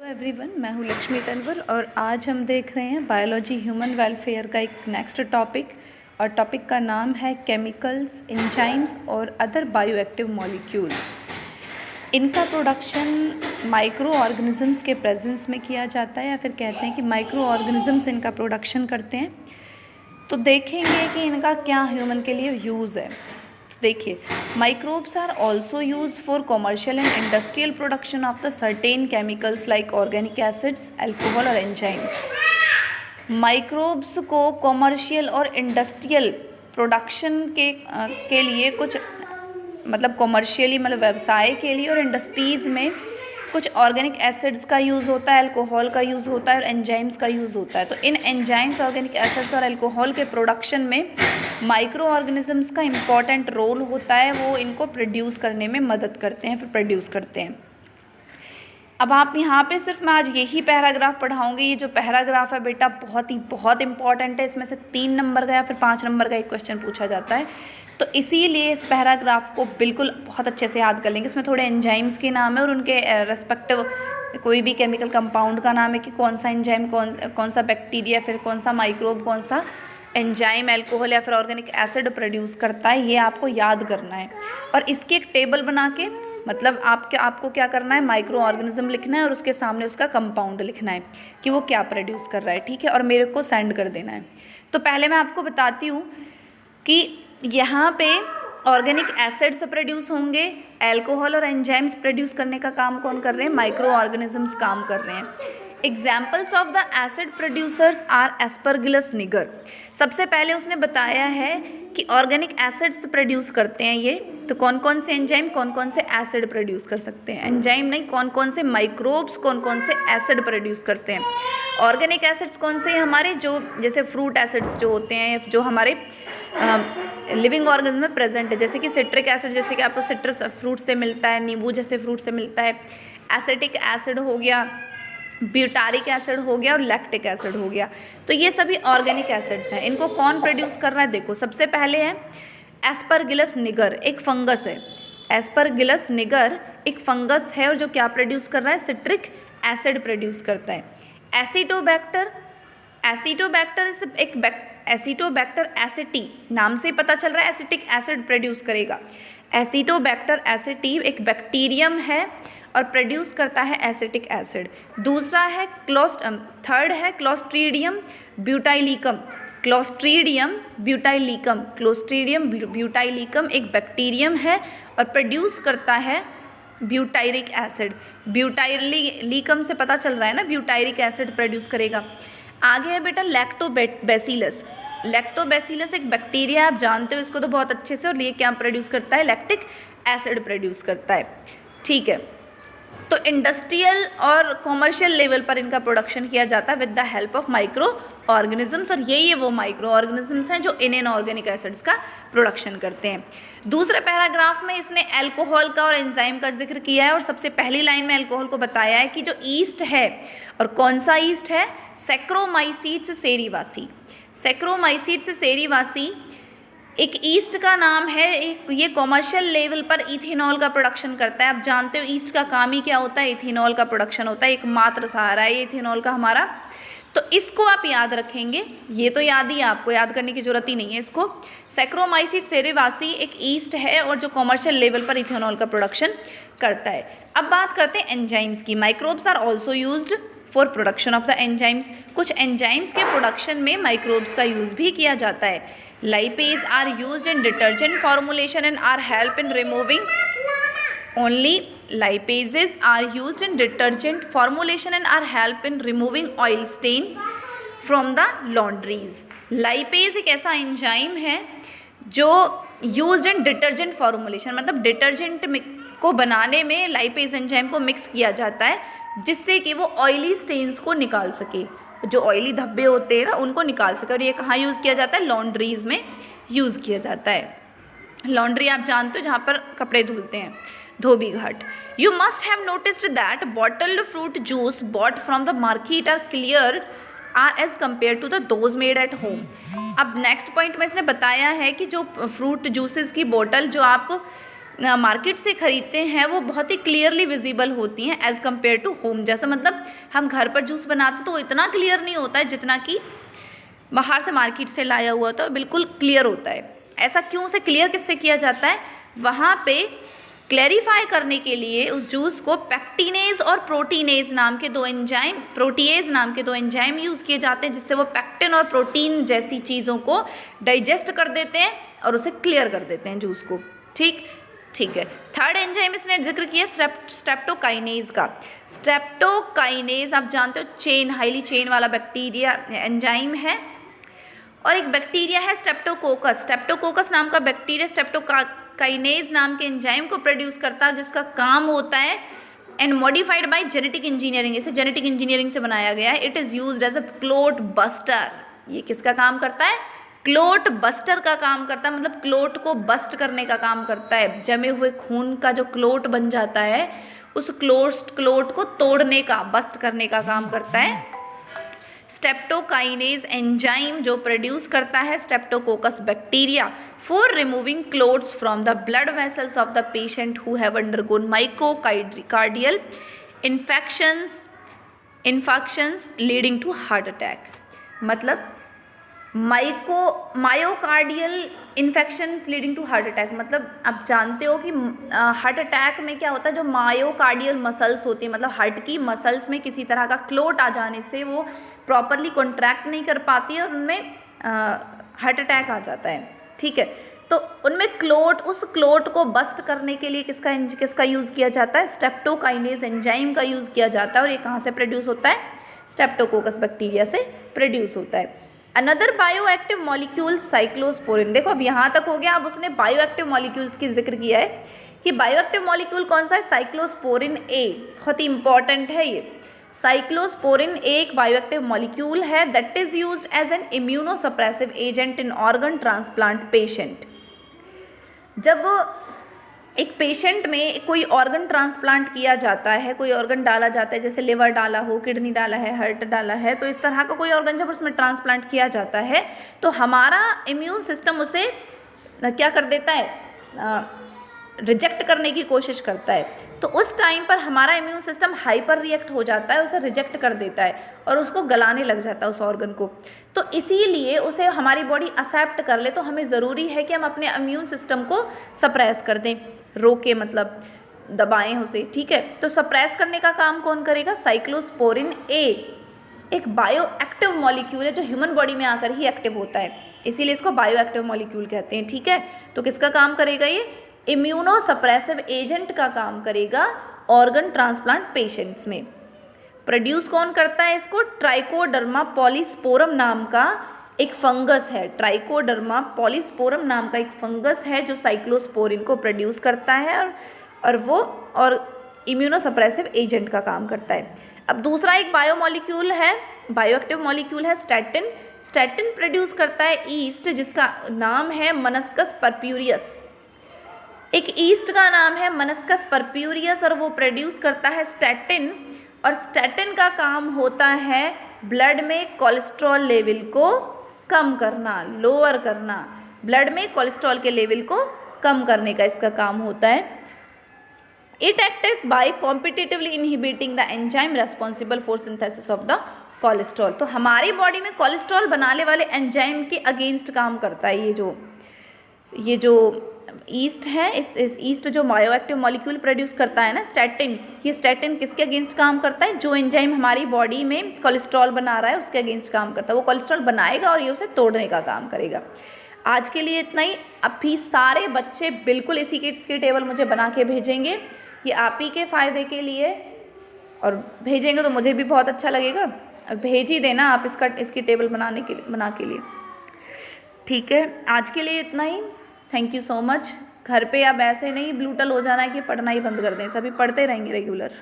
Everyone, मैं हूँ लक्ष्मी तनवर और आज हम देख रहे हैं बायोलॉजी ह्यूमन वेलफेयर का एक नेक्स्ट टॉपिक। और टॉपिक का नाम है केमिकल्स, एंजाइम्स और अदर बायोएक्टिव मॉलिक्यूल्स। इनका प्रोडक्शन माइक्रो ऑर्गेनिजम्स के प्रेजेंस में किया जाता है, या फिर कहते हैं कि माइक्रो ऑर्गेनिजम्स इनका प्रोडक्शन करते हैं। तो देखेंगे कि इनका क्या ह्यूमन के लिए यूज़ है। तो देखिए, microbes are also use for commercial and industrial production of the certain chemicals like organic acids, alcohol और एंजाइम्स। माइक्रोब्स को कॉमर्शियल और इंडस्ट्रियल प्रोडक्शन के लिए कुछ कॉमर्शियली व्यवसाय के लिए और इंडस्ट्रीज़ में कुछ ऑर्गेनिक एसिड्स का यूज़ होता है, अल्कोहल का यूज़ होता है और एंजाइम्स का यूज़ होता है। तो इन एंजाइम्स, ऑर्गेनिक एसिड्स और अल्कोहल के प्रोडक्शन में माइक्रो ऑर्गेनिजम्स का इम्पॉर्टेंट रोल होता है। वो इनको प्रोड्यूस करने में मदद करते हैं, फिर प्रोड्यूस करते हैं। अब आप यहाँ पे सिर्फ मैं आज यही पैराग्राफ पढ़ाऊँगी। ये जो पैराग्राफ है बेटा बहुत इंपॉर्टेंट है। इसमें से 3 नंबर का या फिर 5 नंबर का एक क्वेश्चन पूछा जाता है। तो इसीलिए इस पैराग्राफ को बिल्कुल बहुत अच्छे से याद कर लेंगे। इसमें थोड़े एंजाइम्स के नाम है और उनके रेस्पेक्टिव कोई भी केमिकल कंपाउंड का नाम है कि कौन सा एंजाइम कौन सा बैक्टीरिया, फिर कौन सा माइक्रोब कौन सा एंजाइम, अल्कोहल या फिर ऑर्गेनिक एसिड प्रोड्यूस करता है। ये आपको याद करना है। और इसकी एक टेबल बना के आपको क्या करना है, माइक्रो ऑर्गेनिज्म लिखना है और उसके सामने उसका कंपाउंड लिखना है कि वो क्या प्रोड्यूस कर रहा है, ठीक है। और मेरे को सेंड कर देना है। तो पहले मैं आपको बताती हूँ कि यहाँ पे ऑर्गेनिक एसिड्स प्रोड्यूस होंगे, अल्कोहल और एंजाइम्स प्रोड्यूस करने का काम कौन कर रहे हैं, माइक्रो ऑर्गेनिजम्स काम कर रहे हैं। Examples of the acid producers are Aspergillus niger. सबसे पहले उसने बताया है कि ऑर्गेनिक एसिड्स प्रोड्यूस करते हैं ये। तो कौन कौन से एंजाइम, कौन कौन से एसिड प्रोड्यूस कर सकते हैं, एंजाइम नहीं, कौन कौन से माइक्रोब्स कौन कौन से एसिड प्रोड्यूस करते हैं। ऑर्गेनिक एसिड्स कौन से हमारे, जो जैसे फ्रूट एसिड्स जो होते हैं, जो हमारे लिविंग ऑर्गेनिज्म में प्रेजेंट है, जैसे कि सिट्रिक एसिड, जैसे कि आपको सिट्रस फ्रूट से मिलता है, नींबू जैसे फ्रूट से मिलता है। एसिटिक एसिड हो गया, ब्यूटारिक एसिड हो गया और लैक्टिक एसिड हो गया। तो ये सभी ऑर्गेनिक एसिड्स हैं। इनको कौन प्रोड्यूस कर रहा है, देखो सबसे पहले है एस्परगिलस निगर, एक फंगस है। एस्परगिलस निगर एक फंगस है और जो क्या प्रोड्यूस कर रहा है, सिट्रिक एसिड प्रोड्यूस करता है। एसिटोबैक्टर एसिटोबैक्टर एसिटी, नाम से पता चल रहा है एसिटिक एसिड प्रोड्यूस करेगा। एसिटोबैक्टर एसिटी एक बैक्टीरियम है और प्रोड्यूस करता है एसिटिक एसिड। दूसरा है थर्ड है क्लोस्ट्रीडियम ब्यूटाइलिकम। क्लोस्ट्रीडियम ब्यूटाइलिकम एक बैक्टीरियम है और प्रोड्यूस करता है ब्यूटायरिक एसिड। ब्यूटाइलिकम से पता चल रहा है ना, ब्यूटायरिक एसिड प्रोड्यूस करेगा। आगे है बेटा लैक्टोबैसिलस। लैक्टोबैसिलस एक बैक्टीरिया, आप जानते हो इसको तो बहुत अच्छे से, और ये क्या प्रोड्यूस करता है, लैक्टिक एसिड प्रोड्यूस करता है, ठीक है। तो इंडस्ट्रियल और कॉमर्शियल लेवल पर इनका प्रोडक्शन किया जाता है with the help of micro organisms, और ये वो माइक्रो ऑर्गेनिजम्स हैं जो इनऑर्गेनिक एसिड्स का प्रोडक्शन करते हैं। दूसरे पैराग्राफ में इसने अल्कोहल का और एंजाइम का जिक्र किया है और सबसे पहली लाइन में अल्कोहल को बताया है कि जो ईस्ट है, और कौन सा ईस्ट है, सैक्रोमाइसीट्स सेरीवासी। सैक्रोमाइसीट्स सेरीवासी एक ईस्ट का नाम है। ये कॉमर्शियल लेवल पर इथेनॉल का प्रोडक्शन करता है। आप जानते हो ईस्ट का काम ही क्या होता है, इथेनॉल का प्रोडक्शन होता है। एकमात्र सहारा है ये इथेनॉल का हमारा। तो इसको आप याद रखेंगे, ये तो याद ही है, आपको याद करने की जरूरत ही नहीं है इसको। सैक्रोमाइसीट सेरेवासी एक ईस्ट है और जो कॉमर्शियल लेवल पर इथेनॉल का प्रोडक्शन करता है। अब बात करते हैं एंजाइम्स की। Microbes are also used for production of the enzymes. कुछ एंजाइम्स के प्रोडक्शन में माइक्रोब्स का यूज़ भी किया जाता है। Lipase are used in detergent formulation and are help in removing only lipases are used in detergent formulation and are help in removing oil stain from the laundries. Lipase एक ऐसा enzyme है जो used in detergent formulation, मतलब detergent को बनाने में lipase enzyme को mix किया जाता है जिससे कि वो ऑयली स्टेन्स को निकाल सके, जो ऑयली धब्बे होते हैं ना उनको निकाल सके। और ये कहाँ यूज़ किया जाता है, लॉन्ड्रीज में यूज़ किया जाता है। लॉन्ड्री आप जानते हो जहाँ पर कपड़े धुलते हैं, धोबी घाट। You must have noticed that bottled fruit juice bought from the market are clear are as compare to the those made at home. अब नेक्स्ट पॉइंट में इसने बताया है कि जो फ्रूट जूसेस की बोतल जो आप मार्केट से ख़रीदते हैं वो बहुत ही क्लियरली विजिबल होती हैं एज़ कम्पेयर टू होम। जैसे मतलब हम घर पर जूस बनाते तो इतना क्लियर नहीं होता है जितना कि बाहर से मार्केट से लाया हुआ तो बिल्कुल क्लियर होता है। ऐसा क्यों? उसे क्लियर किससे किया जाता है? वहाँ पे क्लैरिफाई करने के लिए उस जूस को पैक्टिनेज और प्रोटीनेज नाम के प्रोटीएज नाम के दो एंजाइम यूज़ किए जाते हैं, जिससे वो पैक्टिन और प्रोटीन जैसी चीज़ों को डाइजेस्ट कर देते हैं और उसे क्लियर कर देते हैं जूस को। ठीक है। थर्ड एंजाइम इसने जिक्र किया स्ट्रेप्टोकाइनेज का। स्ट्रेप्टोकाइनेज आप जानते हो हाईली चेन वाला बैक्टीरिया एंजाइम है, और एक बैक्टीरिया है स्ट्रेप्टोकोकस नाम का बैक्टीरिया स्ट्रेप्टोकाइनेज नाम के एंजाइम को प्रोड्यूस करता है, जिसका काम होता है and modified by genetic engineering, इसे जेनेटिक इंजीनियरिंग से बनाया गया है। It is used as a clot buster. ये किसका काम करता है? क्लोट बस्टर का काम करता है, मतलब क्लोट को बस्ट करने का काम करता है। जमे हुए खून का जो क्लोट बन जाता है उस क्लोट को तोड़ने का, बस्ट करने का काम करता है स्ट्रेप्टोकाइनेज एंजाइम, जो प्रोड्यूस करता है streptococcus bacteria for removing clots from the blood vessels of the patient who have undergone myocardial infections leading to heart attack. मतलब myocardial infections leading to heart attack, मतलब आप जानते हो कि हार्ट अटैक में क्या होता है, जो मायोकार्डियल मसल्स होती है, मतलब हार्ट की मसल्स में किसी तरह का क्लोट आ जाने से वो प्रॉपरली कॉन्ट्रैक्ट नहीं कर पाती है और उनमें हार्ट अटैक आ जाता है। ठीक है, तो उनमें उस क्लोट को बस्ट करने के लिए किसका यूज़ किया जाता है? स्ट्रेप्टोकाइनेज एंजाइम का यूज़ किया जाता है। और ये कहाँ से प्रोड्यूस होता है? स्ट्रेप्टोकोकस बैक्टीरिया से प्रोड्यूस होता है। Another bioactive molecule cyclosporin. देखो अब यहाँ तक हो गया। अब उसने बायोएक्टिव मॉलिक्यूल्स की जिक्र किया है कि बायोएक्टिव मॉलिक्यूल कौन सा है? साइक्लोस्पोरिन ए, बहुत ही इंपॉर्टेंट है ये। साइक्लोस्पोरिन एक बायोएक्टिव मॉलिक्यूल है that is used as an immunosuppressive agent in organ transplant patient. जब एक पेशेंट में कोई ऑर्गन ट्रांसप्लांट किया जाता है, कोई ऑर्गन डाला जाता है, जैसे लिवर डाला हो, किडनी डाला है, हार्ट डाला है, तो इस तरह का कोई ऑर्गन जब उसमें ट्रांसप्लांट किया जाता है तो हमारा इम्यून सिस्टम उसे क्या कर देता है? रिजेक्ट करने की कोशिश करता है। तो उस टाइम पर हमारा इम्यून सिस्टम हाइपर रिएक्ट हो जाता है, उसे रिजेक्ट कर देता है और उसको गलाने लग जाता है उस ऑर्गन को। तो इसीलिए उसे हमारी बॉडी एक्सेप्ट कर ले, तो हमें ज़रूरी है कि हम अपने इम्यून सिस्टम को सप्रेस कर दें, रोके, मतलब दबाएं उसे। ठीक है, तो सप्रेस करने का काम कौन करेगा? साइक्लोस्पोरिन ए एक बायो एक्टिव मॉलिक्यूल है जो ह्यूमन बॉडी में आकर ही एक्टिव होता है, इसीलिए इसको बायो एक्टिव मॉलिक्यूल कहते हैं। ठीक है, तो किसका काम करेगा? ये इम्यूनोसप्रेसिव एजेंट का काम करेगा ऑर्गन ट्रांसप्लांट पेशेंट्स में। प्रोड्यूस कौन करता है इसको? ट्राइकोडर्मा पॉलीस्पोरम नाम का एक फंगस है। ट्राइकोडर्मा पॉलीस्पोरम नाम का एक फंगस है जो साइक्लोस्पोरिन को प्रोड्यूस करता है और इम्यूनोसप्रेसिव एजेंट का काम करता है। अब दूसरा एक बायोएक्टिव मॉलिक्यूल है स्टैटिन। स्टैटिन प्रोड्यूस करता है ईस्ट, जिसका नाम है मनस्कस परप्यूरियस। एक ईस्ट का नाम है मनस्कस परप्यूरियस और वो प्रोड्यूस करता है स्टैटिन, और स्टैटिन का काम होता है ब्लड में कोलेस्ट्रॉल लेवल को कम करना, लोअर करना। ब्लड में कोलेस्ट्रॉल के लेवल को कम करने का इसका काम होता है। It acts by competitively inhibiting the enzyme responsible for synthesis of the cholesterol. तो हमारी बॉडी में कोलेस्ट्रॉल बनाने वाले एंजाइम के अगेंस्ट काम करता है ये जो ईस्ट है। इस ईस्ट जो बायोएक्टिव मॉलिक्यूल प्रोड्यूस करता है ना स्टैटिन, ये स्टैटिन किसके अगेंस्ट काम करता है? जो एंजाइम हमारी बॉडी में कोलेस्ट्रॉल बना रहा है उसके अगेंस्ट काम करता है। वो कोलेस्ट्रॉल बनाएगा और ये उसे तोड़ने का काम करेगा। आज के लिए इतना ही। अब भी सारे बच्चे बिल्कुल इसी की टेबल मुझे बना के भेजेंगे, ये आप ही के फ़ायदे के लिए, और भेजेंगे तो मुझे भी बहुत अच्छा लगेगा। भेज ही देना आप इसकी टेबल बना के लिए। ठीक है, आज के लिए इतना ही। Thank you so much. घर पे अब ऐसे नहीं ब्लूटल हो जाना है कि पढ़ना ही बंद कर दें, सभी पढ़ते रहेंगे रेगुलर।